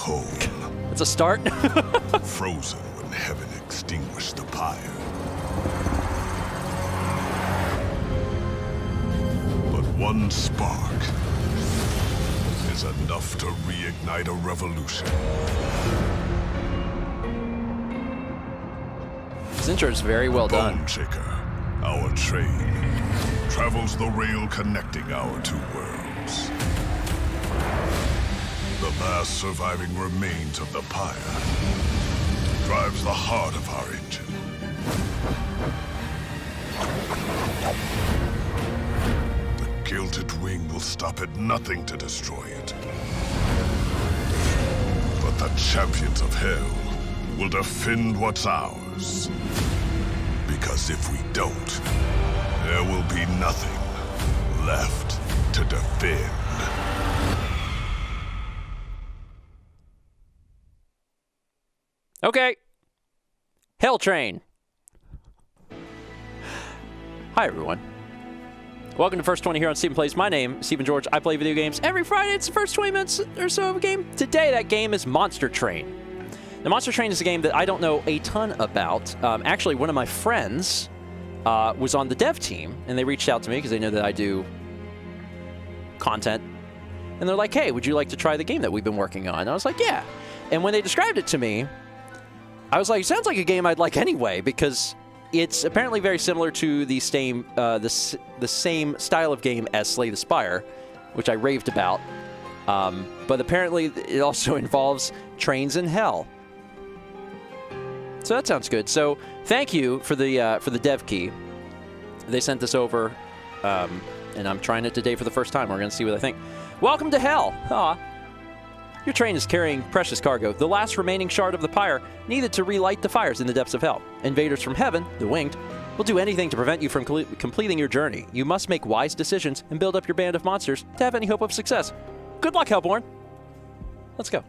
coal. It's a start. Frozen when heaven extinguished the pyre. But one spark is enough to reignite a revolution. This intro is very well done. Bone Shaker, our train, travels the rail connecting our two worlds. The last surviving remains of the pyre drives the heart of our engine. The gilded wing will stop at nothing to destroy it. But the champions of hell will defend what's ours. Because if we don't, there will be nothing left to defend. Okay. Hell Train. Hi, everyone. Welcome to First 20 here on Stephen Plays. My name is Stephen George. I play video games every Friday. It's the first 20 minutes or so of a game. Today, that game is Monster Train. Now, Monster Train is a game that I don't know a ton about. Actually, one of my friends was on the dev team, and they reached out to me because they know that I do content. And they're like, hey, would you like to try the game that we've been working on? And I was like, yeah. And when they described it to me, I was like, sounds like a game I'd like anyway, because it's apparently very similar to the same style of game as Slay the Spire, which I raved about. But apparently it also involves trains in hell. So that sounds good. So thank you for the dev key. They sent this over, and I'm trying it today for the first time. We're going to see what I think. Welcome to hell. Aw. Your train is carrying precious cargo, the last remaining shard of the pyre needed to relight the fires in the depths of hell. Invaders from heaven, the winged, will do anything to prevent you from completing your journey. You must make wise decisions and build up your band of monsters to have any hope of success. Good luck, Hellborn. Let's go.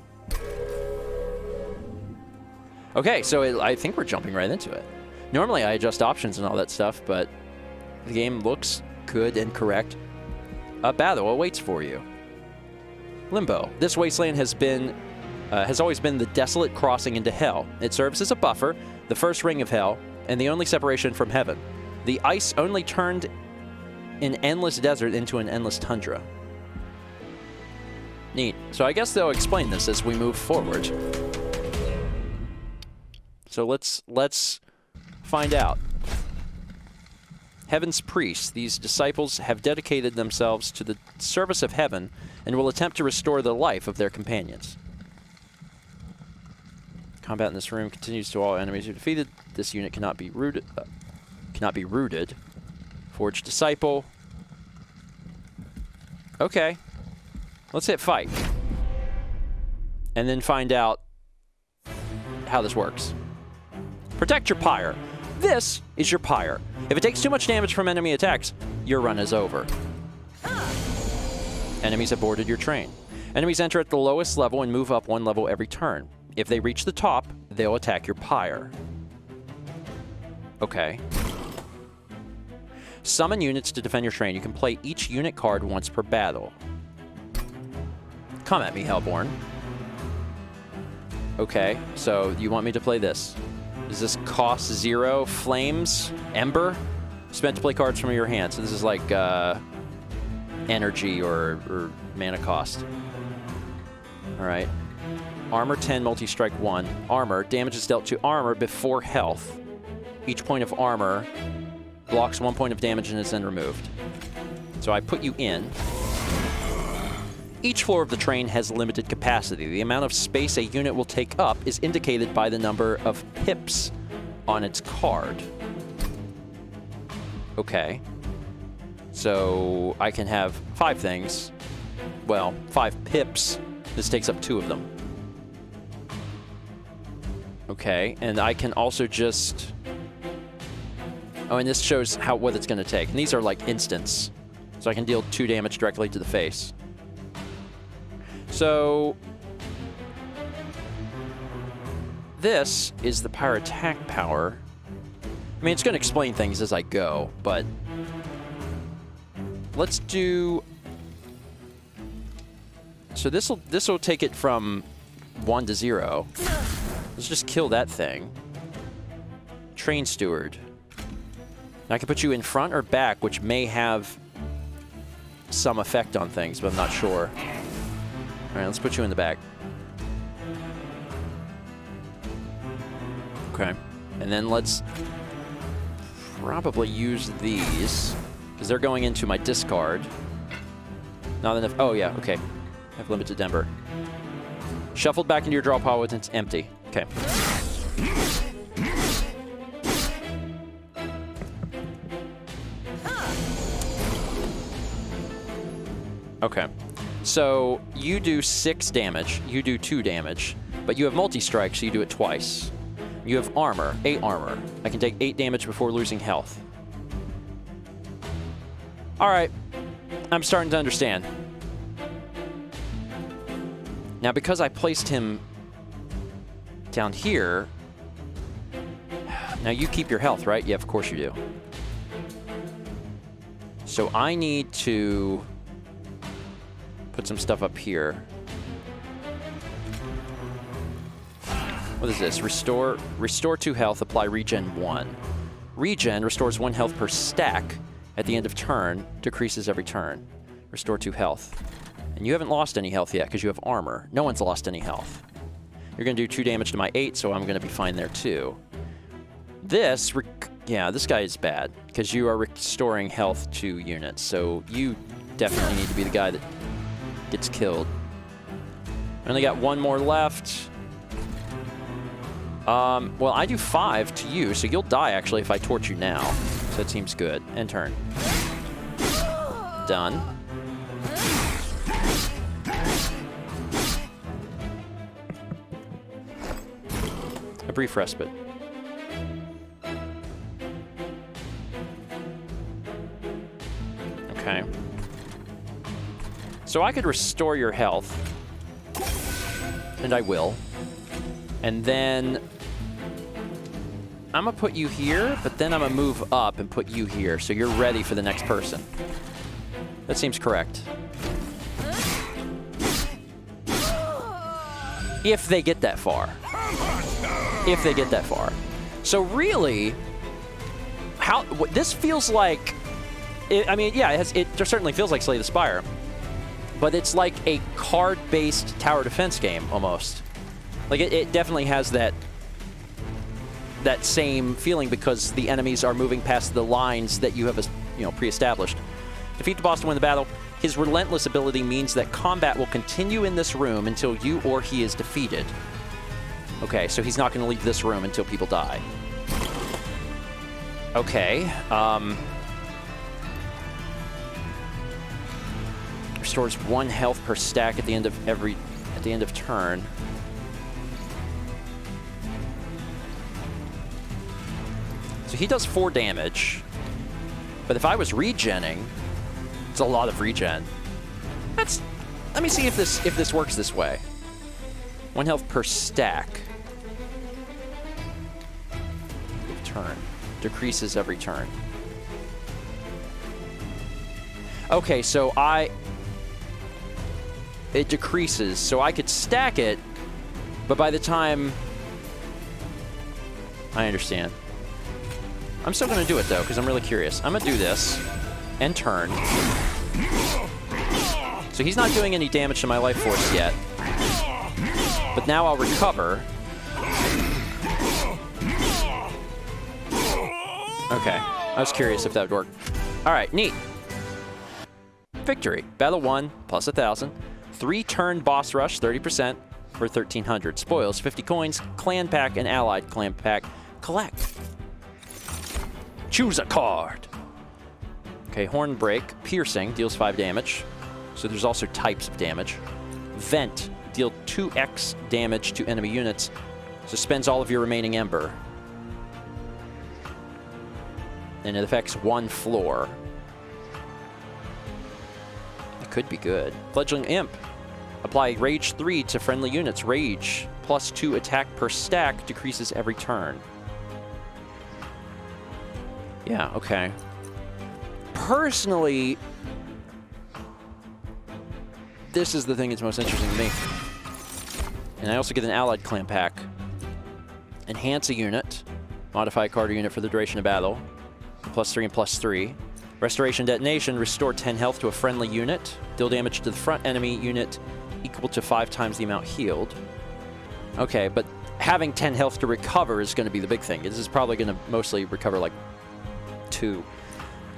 Okay, so I think we're jumping right into it. Normally I adjust options and all that stuff, but the game looks good and correct. A battle awaits for you. Limbo. This wasteland has always been the desolate crossing into hell. It serves as a buffer, the first ring of hell, and the only separation from heaven. The ice only turned an endless desert into an endless tundra. Neat. So I guess they'll explain this as we move forward. So let's find out. Heaven's priests, these disciples have dedicated themselves to the service of heaven and will attempt to restore the life of their companions. Combat in this room continues to all enemies who defeated. This unit cannot be rooted. Forge disciple. Okay. Let's hit fight. And then find out how this works. Protect your pyre. This is your pyre. If it takes too much damage from enemy attacks, your run is over. Enemies have boarded your train. Enemies enter at the lowest level and move up one level every turn. If they reach the top, they'll attack your pyre. Okay. Summon units to defend your train. You can play each unit card once per battle. Come at me, Hellborn. Okay, so you want me to play this. Does this cost 0? Flames? Ember? Spent to play cards from your hand. So this is like energy or mana cost. All right. Armor 10, multi-strike 1. Armor. Damage is dealt to armor before health. Each point of armor blocks 1 point of damage and is then removed. So I put you in. Each floor of the train has limited capacity. The amount of space a unit will take up is indicated by the number of pips on its card. Okay. So I can have 5 things. Well, 5 pips. This takes up 2 of them. Okay, and I can also just... Oh, and this shows what it's going to take. And these are like instants. So I can deal 2 damage directly to the face. So this is the pyre attack power. I mean, it's going to explain things as I go, but let's do... So this will take it from 1 to 0. Let's just kill that thing. Train Steward. Now I can put you in front or back, which may have some effect on things, but I'm not sure. All right, let's put you in the back. Okay. And then let's probably use these, because they're going into my discard. Not enough. Oh, yeah, okay. I have limited Ember. Shuffled back into your draw pile when it's empty. Okay. Okay. So you do 6 damage, you do 2 damage, but you have multi-strike, so you do it twice. You have armor, 8 armor. I can take 8 damage before losing health. All right. I'm starting to understand. Now, because I placed him down here, now you keep your health, right? Yeah, of course you do. So I need to put some stuff up here. What is this? Restore 2 health, apply regen 1. Regen restores 1 health per stack at the end of turn, decreases every turn. Restore 2 health. And you haven't lost any health yet because you have armor. No one's lost any health. You're going to do 2 damage to my 8, so I'm going to be fine there too. This, yeah, this guy is bad because you are restoring health to units, so you definitely need to be the guy that gets killed. I only got 1 more left. Well, I do 5 to you, so you'll die actually if I torch you now. So that seems good. End turn. Done. A brief respite. Okay. So I could restore your health, and I will. And then I'm gonna put you here, but then I'm gonna move up and put you here, so you're ready for the next person. That seems correct. If they get that far. If they get that far. So really, this feels like, I mean, yeah, it certainly feels like Slay the Spire, but it's like a card-based tower defense game, almost. Like, it definitely has that same feeling because the enemies are moving past the lines that you have, pre-established. Defeat the boss to win the battle. His relentless ability means that combat will continue in this room until you or he is defeated. Okay, so he's not going to leave this room until people die. Okay. Restores 1 health per stack at the end of turn. So he does 4 damage. But if I was regenning, it's a lot of regen. Let me see if this works this way. 1 health per stack. Turn. Decreases every turn. Okay, so it decreases, so I could stack it, but by the time... I understand. I'm still going to do it, though, because I'm really curious. I'm going to do this, and turn. So he's not doing any damage to my life force yet. But now I'll recover. Okay. I was curious if that would work. All right, neat. Victory. Battle 1, plus 1,000. 3-turn boss rush, 30% for 1,300. Spoils, 50 coins. Clan pack and allied clan pack. Collect. Choose a card. Okay, Horn Break. Piercing deals 5 damage. So there's also types of damage. Vent. Deal 2x damage to enemy units. Suspends all of your remaining Ember. And it affects 1 floor. It could be good. Fledgling Imp. Apply Rage 3 to friendly units. Rage plus 2 attack per stack decreases every turn. Yeah, okay. Personally, this is the thing that's most interesting to me. And I also get an allied clan pack. Enhance a unit. Modify a card or unit for the duration of battle. +3 and +3. Restoration detonation. Restore 10 health to a friendly unit. Deal damage to the front enemy unit equal to 5 times the amount healed. Okay, but having 10 health to recover is going to be the big thing. This is probably going to mostly recover like 2.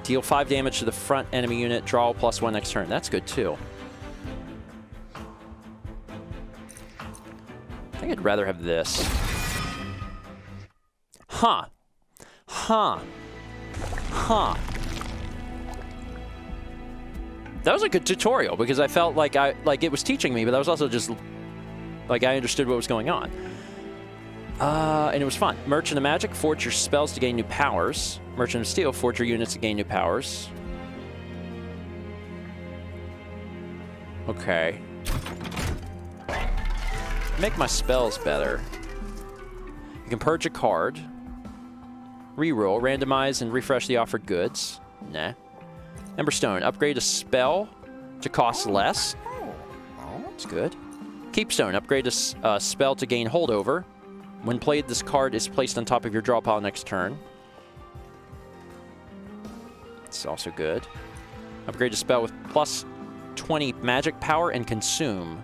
Deal 5 damage to the front enemy unit. Draw +1 next turn. That's good too. I think I'd rather have this. Huh. Huh. Huh. That was a good tutorial because I felt like it was teaching me, but that was also just like I understood what was going on. And it was fun. Merchant of Magic, forge your spells to gain new powers. Merchant of Steel, forge your units to gain new powers. Okay. Make my spells better. You can purge a card. Reroll, randomize, and refresh the offered goods. Nah. Emberstone, upgrade a spell to cost less. That's good. Keepstone, upgrade a spell to gain holdover. When played, this card is placed on top of your draw pile next turn. It's also good. Upgrade a spell with +20 magic power and consume.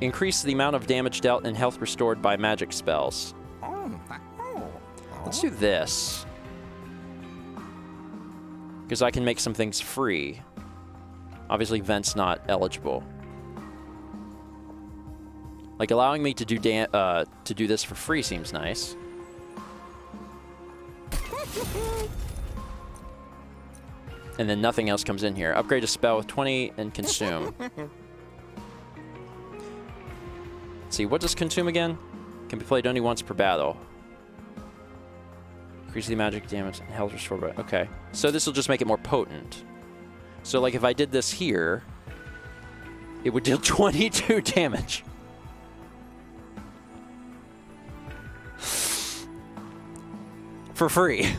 Increase the amount of damage dealt and health restored by magic spells. Let's do this. Because I can make some things free. Obviously, Vent's not eligible. Like, allowing me to do this for free seems nice. And then nothing else comes in here. Upgrade a spell with 20 and consume. Let's see, what does consume again? Can be played only once per battle. Increase the magic damage and health restored by... Okay. So this will just make it more potent. So, like, if I did this here, it would deal 22 damage. For free.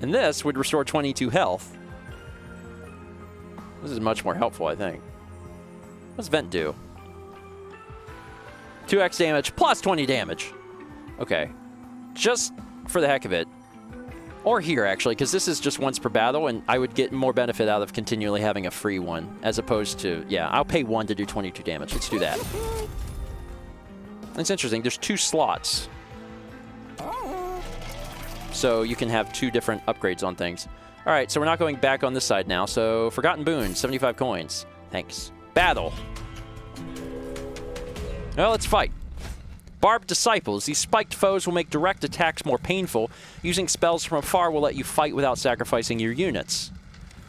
And this would restore 22 health. This is much more helpful, I think. What's Vent do? 2x damage plus 20 damage. Okay. Just for the heck of it. Or here, actually, because this is just once per battle, and I would get more benefit out of continually having a free one, as opposed to, yeah, I'll pay 1 to do 22 damage. Let's do that. It's interesting. There's 2 slots. So you can have 2 different upgrades on things. All right, so we're not going back on this side now. So Forgotten Boon, 75 coins. Thanks. Battle. Well, let's fight. Barbed Disciples. These spiked foes will make direct attacks more painful. Using spells from afar will let you fight without sacrificing your units.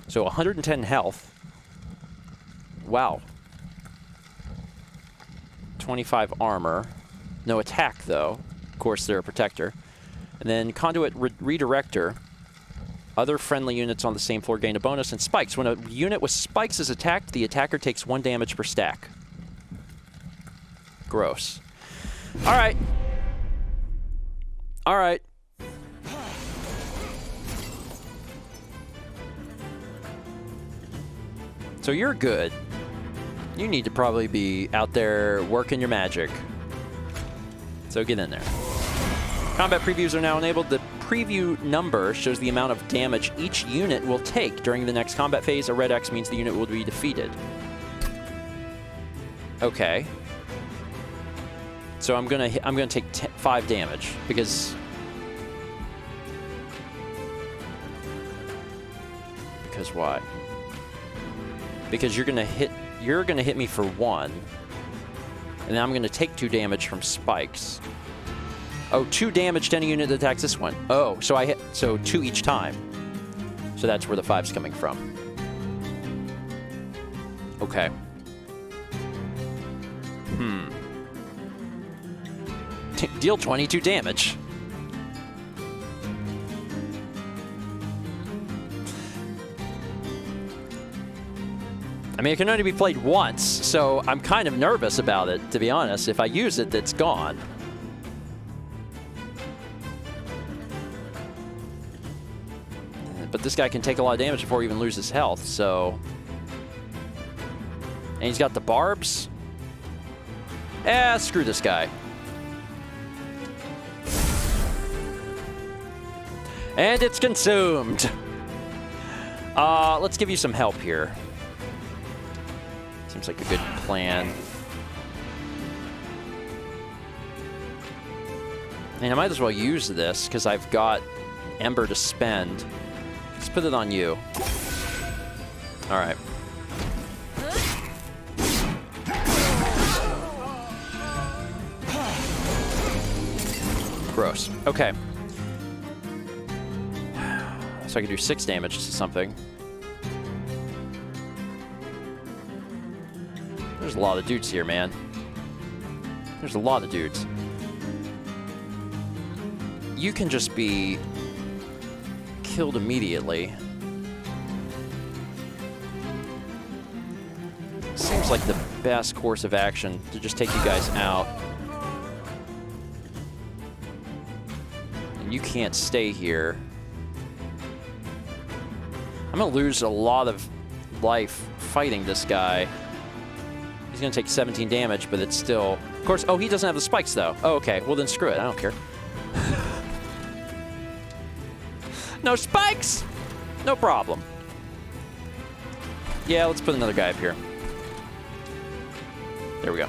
So 110 health. Wow. 25 armor. No attack, though. Of course, they're a protector. And then Conduit Redirector. Other friendly units on the same floor gain a bonus, and spikes. When a unit with spikes is attacked, the attacker takes 1 damage per stack. Gross. All right. All right. So you're good. You need to probably be out there working your magic. So get in there. Combat previews are now enabled. The preview number shows the amount of damage each unit will take during the next combat phase. A red X means the unit will be defeated. Okay. So I'm gonna take 5 damage because why? Because you're gonna hit me for 1, and then I'm gonna take 2 damage from spikes. Oh, 2 damage to any unit that attacks this one. Oh, so 2 each time. So that's where the 5's coming from. Okay. Deal 22 damage. I mean, it can only be played once, so I'm kind of nervous about it, to be honest. If I use it, it's gone. But this guy can take a lot of damage before he even loses health, so... And he's got the barbs. Screw this guy. And it's consumed. Let's give you some help here. Seems like a good plan. And I might as well use this, because I've got Ember to spend. Let's put it on you. All right. Gross. Okay. So I can do 6 damage to something. There's a lot of dudes here, man. There's a lot of dudes. You can just be killed immediately. Seems like the best course of action to just take you guys out. And you can't stay here. I'm gonna lose a lot of life fighting this guy. He's gonna take 17 damage, but it's still... Of course, oh, he doesn't have the spikes, though. Oh, okay. Well, then screw it. I don't care. No spikes! No problem. Yeah, let's put another guy up here. There we go.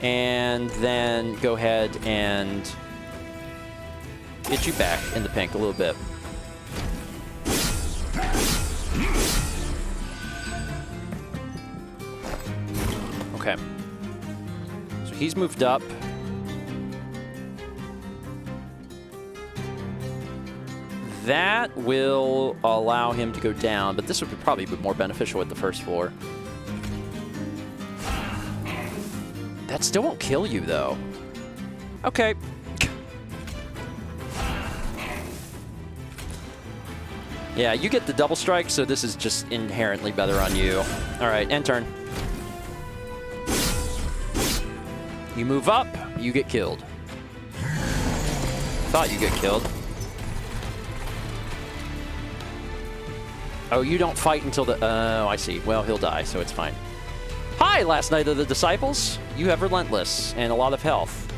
And then go ahead and get you back in the pink a little bit. Okay. So he's moved up. That will allow him to go down, but this would probably be more beneficial with the first floor. That still won't kill you, though. Okay. Yeah, you get the double strike, so this is just inherently better on you. All right, end turn. You move up, you get killed. Thought you get killed. Oh, you don't fight until the... Oh, I see. Well, he'll die, so it's fine. Hi, Last Night of the Disciples. You have Relentless and a lot of health.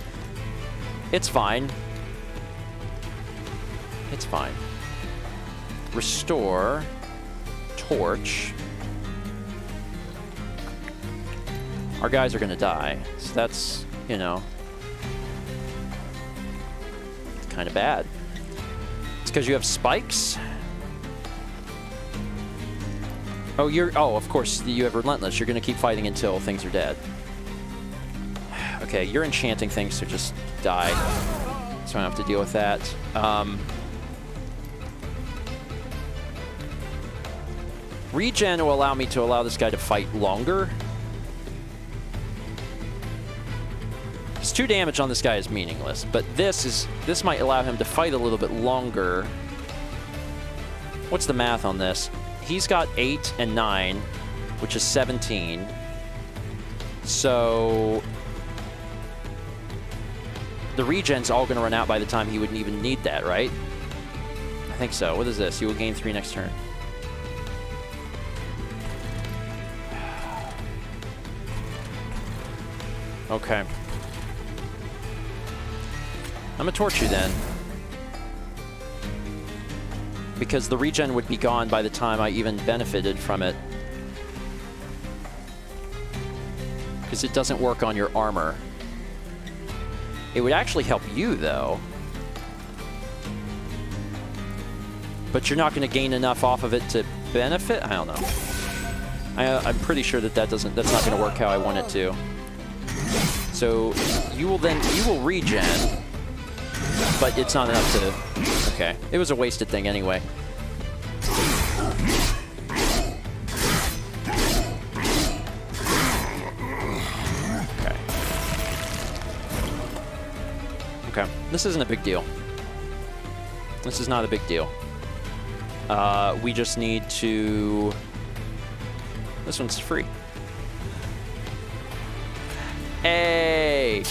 It's fine. It's fine. Restore. Torch. Our guys are going to die, so that's, you know, kind of bad. It's because you have spikes. Oh, oh, of course, you have Relentless. You're going to keep fighting until things are dead. Okay, you're enchanting things, so just die. So I don't have to deal with that. Regen will allow me to allow this guy to fight longer. Because 2 damage on this guy is meaningless, but this might allow him to fight a little bit longer. What's the math on this? He's got 8 and 9, which is 17. So the regen's all going to run out by the time he wouldn't even need that, right? I think so. What is this? You will gain 3 next turn. Okay. I'm going to torch you then. Because the regen would be gone by the time I even benefited from it. Because it doesn't work on your armor. It would actually help you, though. But you're not going to gain enough off of it to benefit? I don't know. I'm pretty sure that's not going to work how I want it to. So you will regen, but it's not enough to... Okay. It was a wasted thing anyway. Okay. Okay. This isn't a big deal. This is not a big deal. We just need to... This one's free. Hey!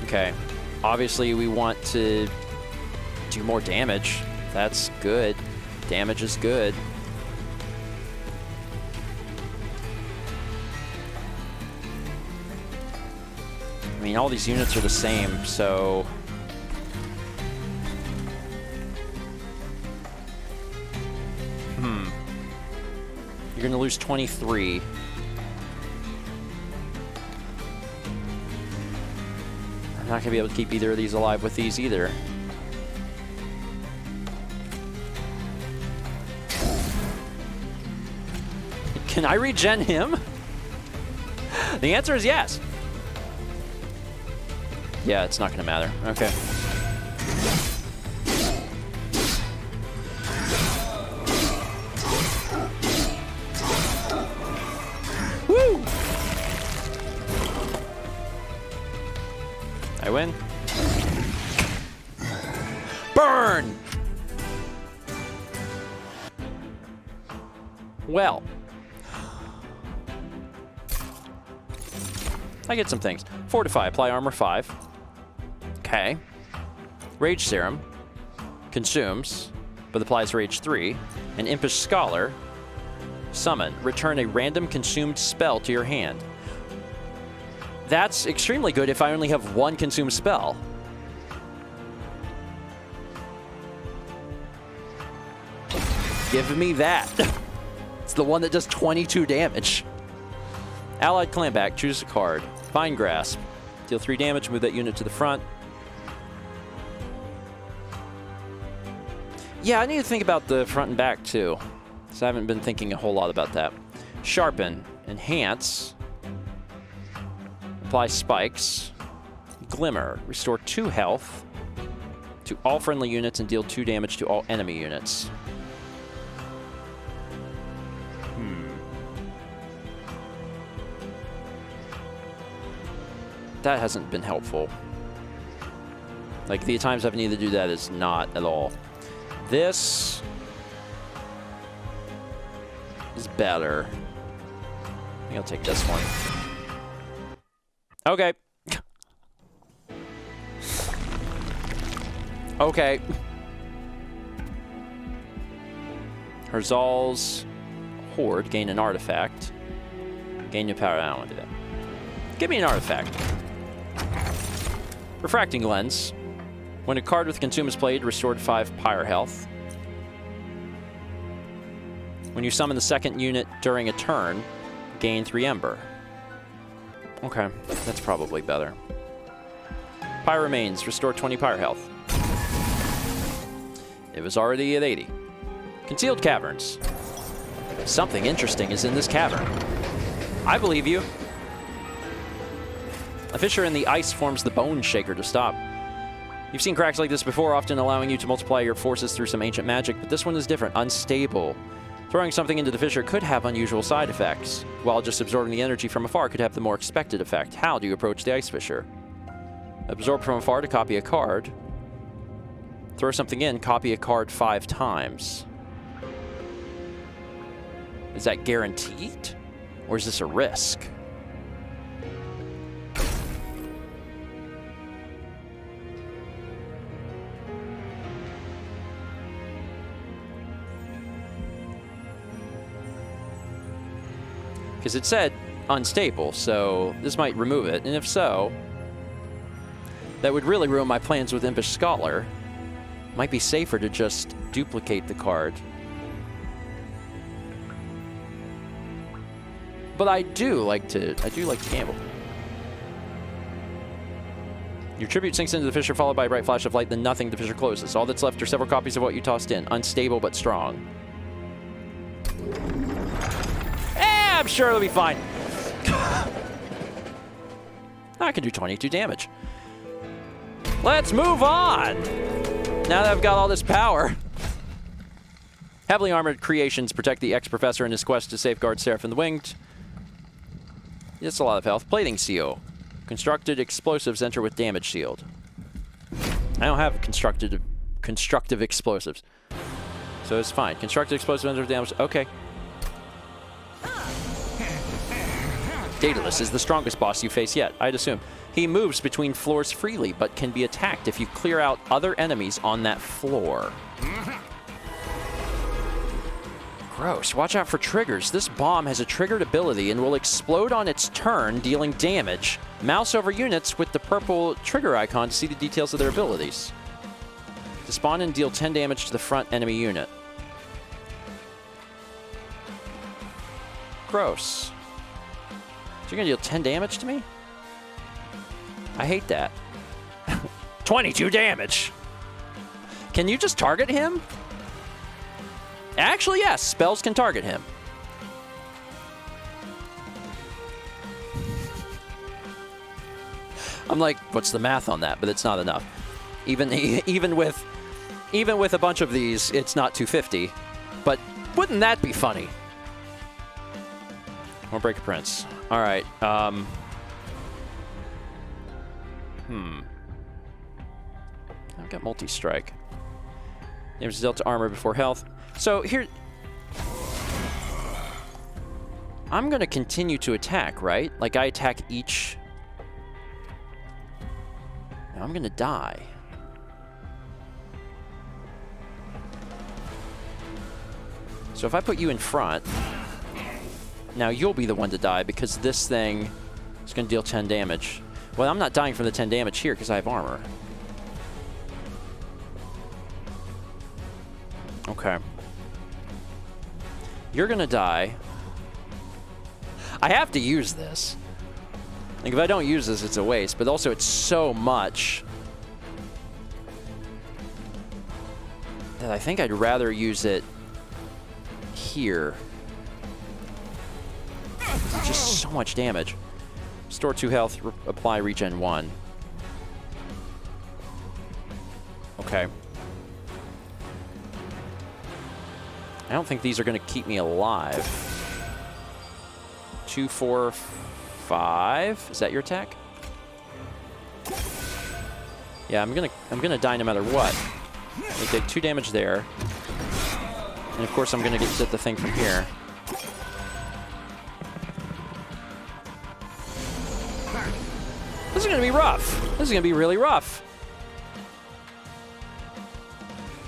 Okay. Obviously, we want to do more damage. That's good. Damage is good. I mean, all these units are the same, so... You're going to lose 23. I'm not going to be able to keep either of these alive with these either. Can I regen him? The answer is yes. Yeah, it's not going to matter. Okay. Woo! I win. Burn! Well. I get some things. Fortify, apply armor 5. Okay. Rage Serum. Consumes, but applies Rage 3. An Impish Scholar. Summon. Return a random consumed spell to your hand. That's extremely good if I only have one consumed spell. Give me that. It's the one that does 22 damage. Allied Clanback, choose a card. Vine Grasp. Deal 3 damage, move that unit to the front. Yeah, I need to think about the front and back too. So I haven't been thinking a whole lot about that. Sharpen. Enhance. Apply Spikes. Glimmer. Restore 2 health to all friendly units and deal 2 damage to all enemy units. That hasn't been helpful. Like, the times I've needed to do that is not at all. This is better. I think I'll take this one. Okay. Okay. Herzal's Horde, gain an artifact. Gain your power. I don't want to do that. Give me an artifact. Refracting Lens. When a card with Consume is played, restored 5 Pyre health. When you summon the second unit during a turn, gain 3 Ember. Okay, that's probably better. Pyre Remains, restore 20 Pyre health. It was already at 80. Concealed Caverns. Something interesting is in this cavern. I believe you. A fissure in the ice forms the Bone Shaker to stop. You've seen cracks like this before, often allowing you to multiply your forces through some ancient magic, but this one is different, unstable. Throwing something into the fissure could have unusual side effects, while just absorbing the energy from afar could have the more expected effect. How do you approach the ice fissure? Absorb from afar to copy a card. Throw something in, copy a card 5 times. Is that guaranteed? Or is this a risk? Because it said unstable, so this might remove it. And if so, that would really ruin my plans with Impish Scholar. Might be safer to just duplicate the card. But I do like to gamble. Your tribute sinks into the fissure, followed by a bright flash of light, then nothing, the fissure closes. All that's left are several copies of what you tossed in. Unstable but strong. I'm sure it'll be fine. I can do 22 damage. Let's move on. Now that I've got all this power. Heavily armored creations protect the ex-professor in his quest to safeguard Seraphim the Winged. It's a lot of health. Plating Seal. Constructed explosives enter with damage shield. I don't have constructive explosives. So it's fine. Constructed explosives enter with damage. Okay. Daedalus is the strongest boss you face yet, I'd assume. He moves between floors freely, but can be attacked if you clear out other enemies on that floor. Gross. Watch out for triggers. This bomb has a triggered ability and will explode on its turn, dealing damage. Mouse over units with the purple trigger icon to see the details of their abilities. To spawn and deal 10 damage to the front enemy unit. Gross. So you're gonna deal 10 damage to me? I hate that. 22 damage! Can you just target him? Actually, yes, spells can target him. I'm like, what's the math on that? But it's not enough. Even with a bunch of these, it's not 250. But wouldn't that be funny? Won't break a prince. All right. I've got multi-strike. Damage dealt to armor before health. So here, I'm going to continue to attack, right? Like I attack each. Now I'm going to die. So if I put you in front, now you'll be the one to die because this thing is going to deal 10 damage. Well, I'm not dying from the 10 damage here because I have armor. Okay. You're going to die. I have to use this. Like, if I don't use this, it's a waste. But also, it's so much that I think I'd rather use it here. It's just so much damage. Store 2 health, apply regen 1. Okay. I don't think these are going to keep me alive. 2, 4, 5. Is that your attack? Yeah, I'm gonna die no matter what. I take 2 damage there, and of course I'm gonna get the thing from here. This is gonna be rough. This is gonna be really rough.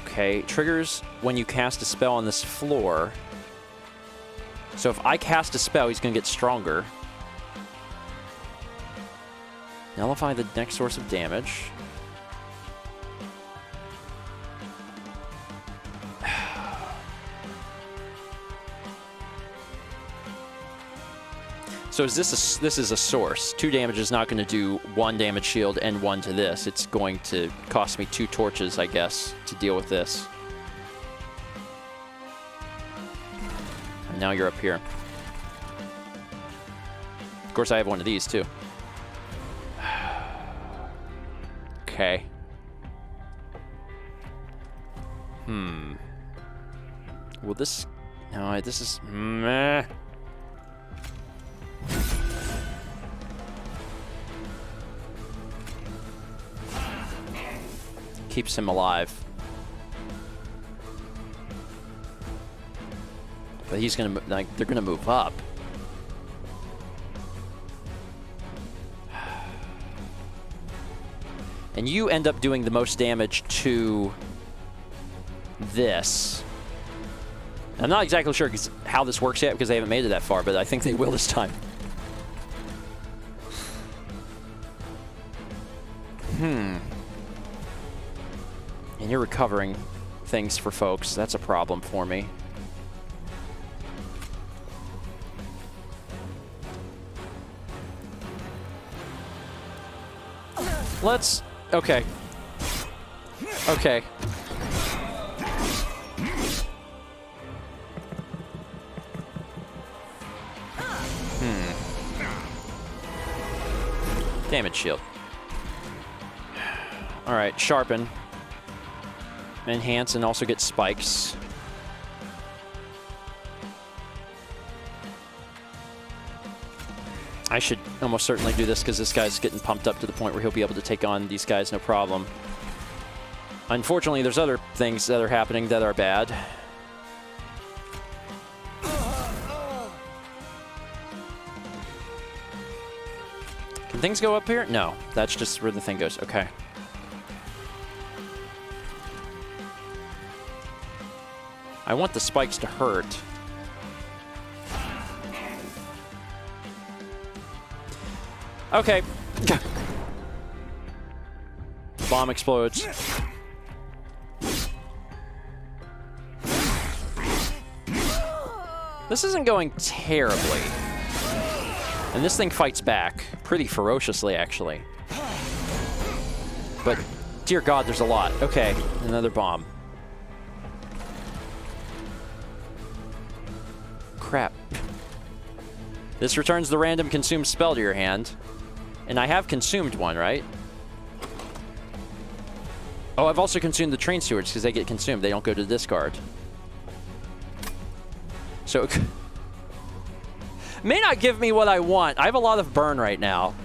Okay, triggers when you cast a spell on this floor. So if I cast a spell, he's going to get stronger. Nullify the next source of damage. So is this is a source. 2 damage is not going to do 1 damage shield and 1 to this. It's going to cost me 2 torches, I guess, to deal with this. And now you're up here. Of course, I have one of these, too. Okay. Will this... No, this is... Meh. Keeps him alive. But he's gonna, like, they're gonna move up. And you end up doing the most damage to this. I'm not exactly sure how this works yet because they haven't made it that far, but I think they will this time. And you're recovering things for folks. That's a problem for me. Let's... Okay. Okay. Damage shield. Alright, sharpen. Enhance and also get spikes. I should almost certainly do this because this guy's getting pumped up to the point where he'll be able to take on these guys no problem. Unfortunately, there's other things that are happening that are bad. Can things go up here? No, that's just where the thing goes. Okay. I want the spikes to hurt. Okay. Bomb explodes. This isn't going terribly. And this thing fights back pretty ferociously, actually. But, dear God, there's a lot. Okay, another bomb. Crap. This returns the random consumed spell to your hand. And I have consumed one, right? Oh, I've also consumed the train stewards because they get consumed. They don't go to discard. So, it may not give me what I want. I have a lot of burn right now.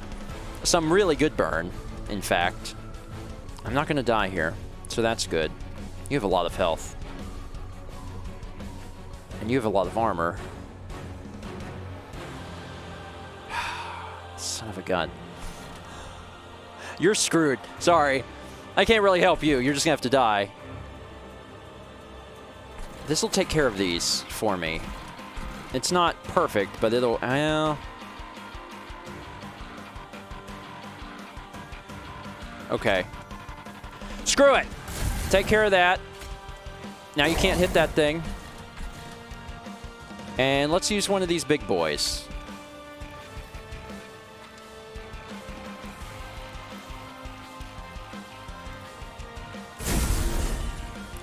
Some really good burn, in fact. I'm not going to die here, so that's good. You have a lot of health. And you have a lot of armor. Son of a gun. You're screwed. Sorry. I can't really help you. You're just going to have to die. This will take care of these for me. It's not perfect, but it'll... okay. Screw it! Take care of that. Now you can't hit that thing. And let's use one of these big boys.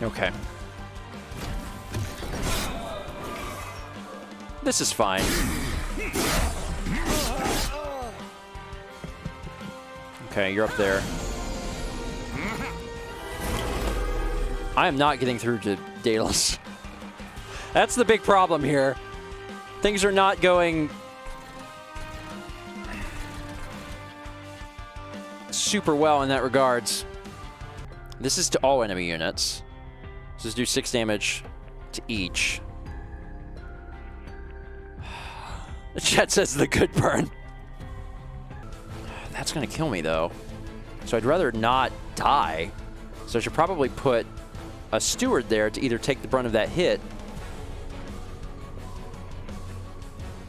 Okay. This is fine. Okay, you're up there. I am not getting through to Daedalus. That's the big problem here. Things are not going super well in that regards. This is to all enemy units. So let's do 6 damage to each. The chat says the good burn. That's going to kill me, though. So I'd rather not die. So I should probably put a steward there to either take the brunt of that hit.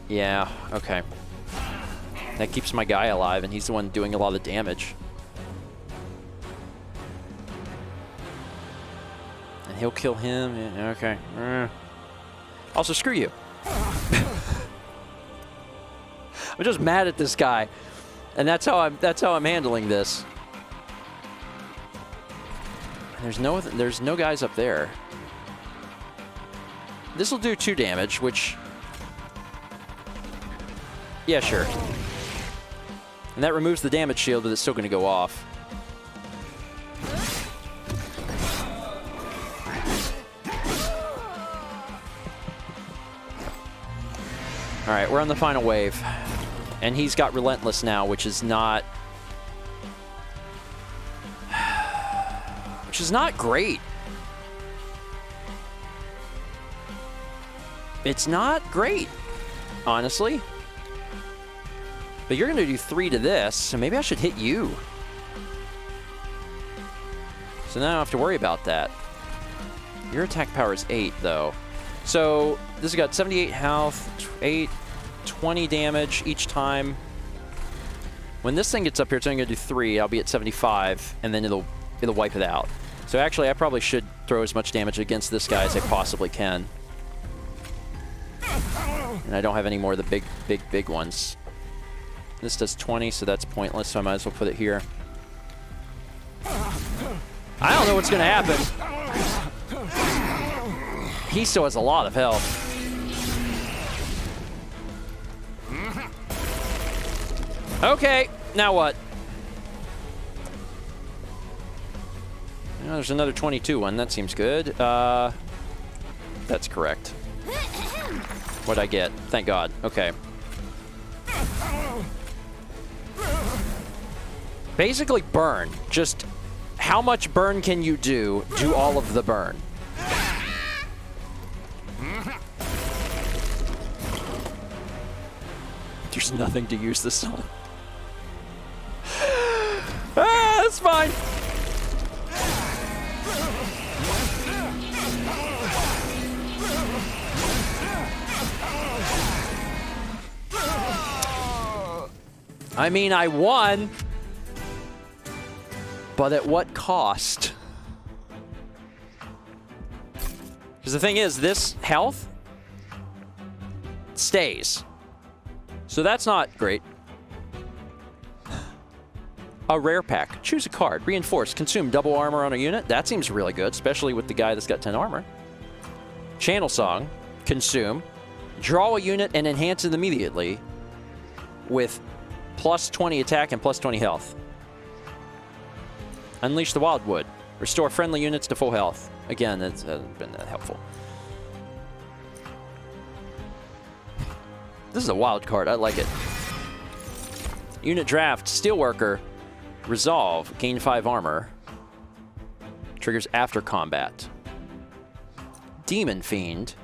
Yeah, okay. That keeps my guy alive, and he's the one doing a lot of damage. And he'll kill him. Yeah, okay. Also, screw you. I'm just mad at this guy, and that's how I'm handling this. There's no guys up there. This will do 2 damage, which, yeah, sure. And that removes the damage shield, but it's still going to go off. All right, we're on the final wave. And he's got Relentless now, which is not... which is not great. It's not great, honestly. But you're going to do 3 to this, so maybe I should hit you. So now I don't have to worry about that. Your attack power is 8, though. So this has got 78 health, 8... 20 damage each time. When this thing gets up here, it's only going to do 3. I'll be at 75, and then it'll wipe it out. So actually, I probably should throw as much damage against this guy as I possibly can. And I don't have any more of the big ones. This does 20, so that's pointless, so I might as well put it here. I don't know what's going to happen. He still has a lot of health. Okay, now what? There's another 22 one. That seems good. That's correct. What'd I get? Thank God. Okay. Basically burn. Just how much burn can you do? Do all of the burn. There's nothing to use this on. It's fine. I mean, I won. But at what cost? Because the thing is, this health stays. So that's not great. A rare pack. Choose a card. Reinforce. Consume double armor on a unit. That seems really good, especially with the guy that's got 10 armor. Channel Song. Consume. Draw a unit and enhance it immediately with plus 20 attack and plus 20 health. Unleash the Wildwood. Restore friendly units to full health. Again, that's been helpful. This is a wild card. I like it. Unit Draft. Steelworker. Resolve. Gain 5 armor. Triggers after combat. Demon Fiend.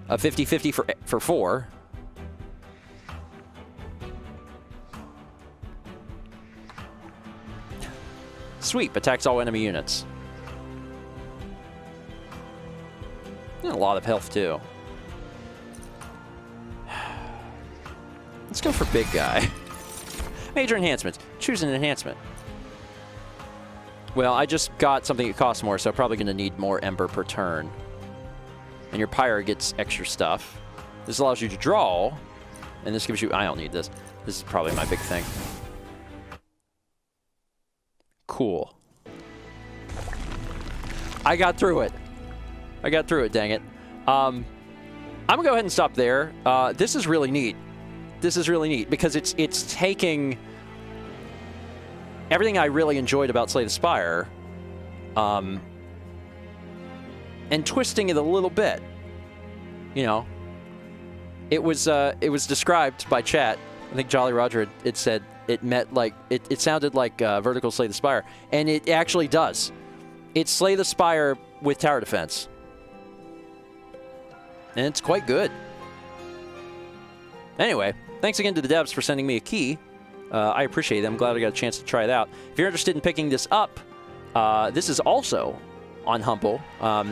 A 50-50 for 4. Sweep. Attacks all enemy units. And a lot of health, too. Let's go for big guy. Major enhancements. Choose an enhancement. Well, I just got something that costs more, so I'm probably going to need more Ember per turn. And your Pyre gets extra stuff. This allows you to draw, and this gives you... I don't need this. This is probably my big thing. Cool. I got through it. I got through it, dang it. I'm going to go ahead and stop there. This is really neat. This is really neat because it's taking everything I really enjoyed about Slay the Spire and twisting it a little bit. You know, it was described by chat. I think Jolly Roger had said it met like it sounded like vertical Slay the Spire, and it actually does. It's Slay the Spire with tower defense, and it's quite good. Anyway, thanks again to the devs for sending me a key. I appreciate it. I'm glad I got a chance to try it out. If you're interested in picking this up, this is also on Humble.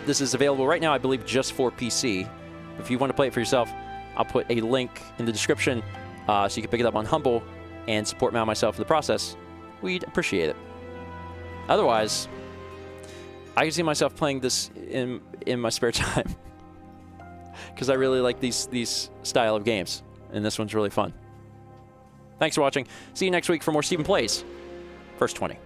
This is available right now, I believe, just for PC. If you want to play it for yourself, I'll put a link in the description so you can pick it up on Humble and support me and myself in the process. We'd appreciate it. Otherwise, I can see myself playing this in my spare time because I really like these style of games, and this one's really fun. Thanks for watching. See you next week for more Stephen Plays First 20.